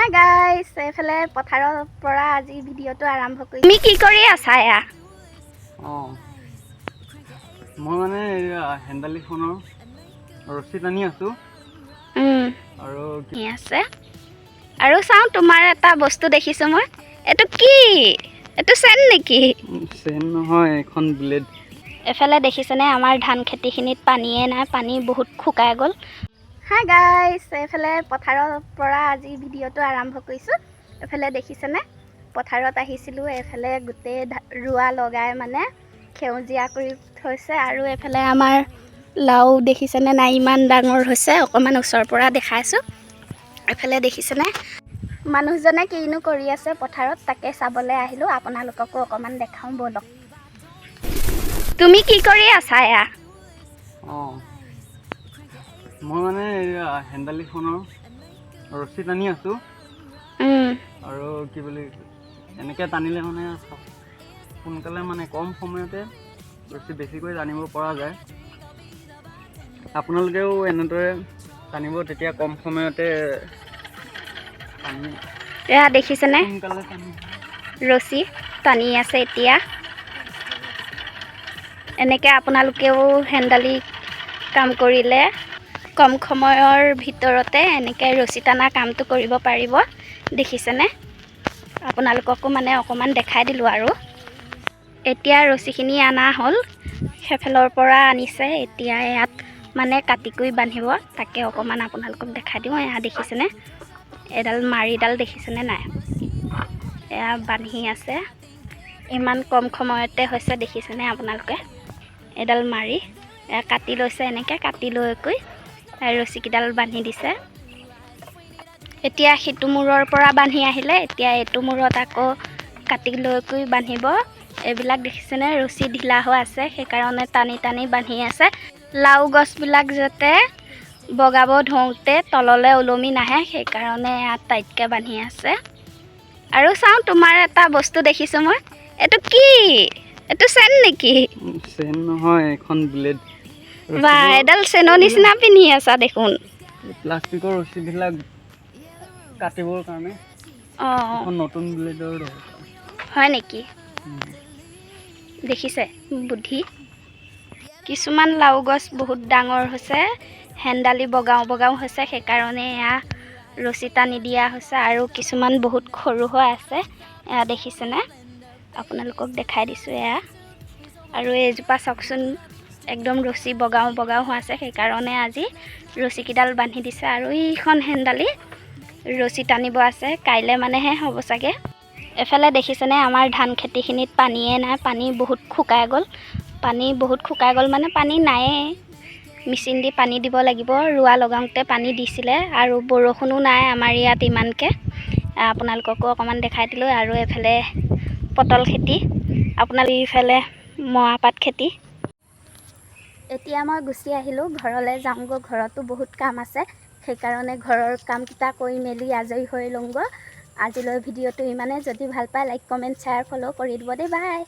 Hi guys, এফালে পথাৰৰ পৰা আজি ভিডিঅ'টো আৰম্ভ কৰি তুমি কি কৰি আছা এয়া? মই মানে হেন্দালিখনৰ ৰছী টানি আছো আৰু কি আছে আৰু চাওঁ তোমাৰ এটা বস্তু দেখিছো মই। এটো কি? এটো চেন নেকি? চেন নহয়, এখন ব্লেড। এফালে দেখিছেনে আমাৰ ধান খেতিখিনিত পানীয়ে নাই, পানী বহুত শুকাই গ'ল। হাই গাইস, এফালে পথাৰৰ পৰা আজি ভিডিঅ'টো আৰম্ভ কৰিছোঁ। এফালে দেখিছেনে পথাৰত আহিছিলোঁ, এফালে গোটেই ৰোৱা লগাই মানে সেউজীয়া কৰি থৈছে আৰু এফালে আমাৰ লাও দেখিছেনে নাই, ইমান ডাঙৰ হৈছে। অকণমান ওচৰৰ পৰা দেখাইছোঁ। এফালে দেখিছেনে মানুহজনে কিনো কৰি আছে পথাৰত, তাকে চাবলৈ আহিলোঁ। আপোনালোককো অকণমান দেখাওঁ ব'লক। তুমি কি কৰি আছা এয়া? মই মানে হেন্দালিখনৰ ৰছী টানি আছো আৰু কি বুলি এনেকৈ টানিলে মানে সোনকালে মানে কম সময়তে ৰছী বেছিকৈ টানিব পৰা যায়। আপোনালোকেও এনেদৰে টানিব, তেতিয়া কম সময়তে এয়া দেখিছেনে সোনকালে ৰছী টানি আছে এতিয়া। এনেকৈ আপোনালোকেও হেন্দালি কাম কৰিলে কম সময়ৰ ভিতৰতে এনেকৈ ৰছী টানা কামটো কৰিব পাৰিব। দেখিছেনে? আপোনালোককো মানে অকণমান দেখাই দিলোঁ আৰু। এতিয়া ৰছীখিনি অনা হ'ল, সেইফালৰ পৰা আনিছে। এতিয়া ইয়াত মানে কাটি কৰি বান্ধিব, তাকে অকণমান আপোনালোকক দেখাই দিওঁ। এয়া দেখিছেনে এডাল মাৰিডাল দেখিছেনে নাই? এয়া বান্ধি আছে, ইমান কম সময়তে হৈছে। দেখিছেনে আপোনালোকে? এডাল মাৰি এয়া কাটি লৈছে, এনেকৈ কাটি লৈ কৈ ৰছীকেইডাল বান্ধি দিছে। এতিয়া সিটো মূৰৰ পৰা বান্ধি আহিলে, এতিয়া এইটো মূৰত আকৌ কাটি লৈ কৈ বান্ধিব। এইবিলাক দেখিছেনে ৰছী ঢিলা হৈ আছে, সেইকাৰণে টানি টানি বান্ধি আছে। লাও গছবিলাক যাতে বগাব ধৰোঁতে তললৈ ওলমি নাহে, সেইকাৰণে ইয়াত টাইটকৈ বান্ধি আছে। আৰু চাওঁ তোমাৰ এটা বস্তু দেখিছোঁ মই। এইটো কি? এইটো চেন নেকি? চেন নহয়, এখন ব্লেড। বা, এডাল চেনৰ নিচিনা পিন্ধি আছা দেখোন। প্লাষ্টিকৰ ৰছীবিলাক কাটিবৰ কাৰণে এখন নতুন ব্লেডৰ দৰকাৰ হয় নেকি? দেখিছে বুদ্ধি। কিছুমান লাও গছ বহুত ডাঙৰ হৈছে, হেন্দালি বগাওঁ বগাওঁ হৈছে, সেইকাৰণে এয়া ৰছী টানি দিয়া হৈছে। আৰু কিছুমান বহুত সৰু হৈ আছে, এয়া দেখিছেনে? আপোনালোকক দেখাই দিছোঁ এয়া। আৰু এইজোপা চাওকচোন, একদম ৰছী বগাওঁ বগাওঁ হৈ আছে, সেইকাৰণে আজি ৰছীকেইডাল বান্ধি দিছে। আৰু এইখন হেন্দালি ৰছী টানিব আছে, কাইলৈ মানেহে হ'ব চাগে। এফালে দেখিছেনে আমাৰ ধান খেতিখিনিত পানীয়ে নাই, পানী বহুত শুকাই গ'ল। পানী বহুত শুকাই গ'ল মানে পানী নায়েই, মেচিন দি পানী দিব লাগিব। ৰোৱা লগাওঁতে পানী দিছিলে আৰু বৰষুণো নাই আমাৰ ইয়াত ইমানকৈ। আপোনালোককো অকণমান দেখাই দিলোঁ। আৰু এফালে পটল খেতি, আপোনালোকে ইফালে মৰাপাট খেতি। এতিয়া মই গুচি আহিলোঁ, ঘৰলৈ যাওঁগৈ। ঘৰতো বহুত কাম আছে, সেইকাৰণে ঘৰৰ কামকেইটা কৰি মেলি আজৰি হৈ লওঁগৈ। আজিলৈ ভিডিঅ'টো ইমানে। যদি ভাল পায় লাইক, কমেণ্ট, শ্বেয়াৰ, ফ'ল' কৰি দিব দেই। বাই।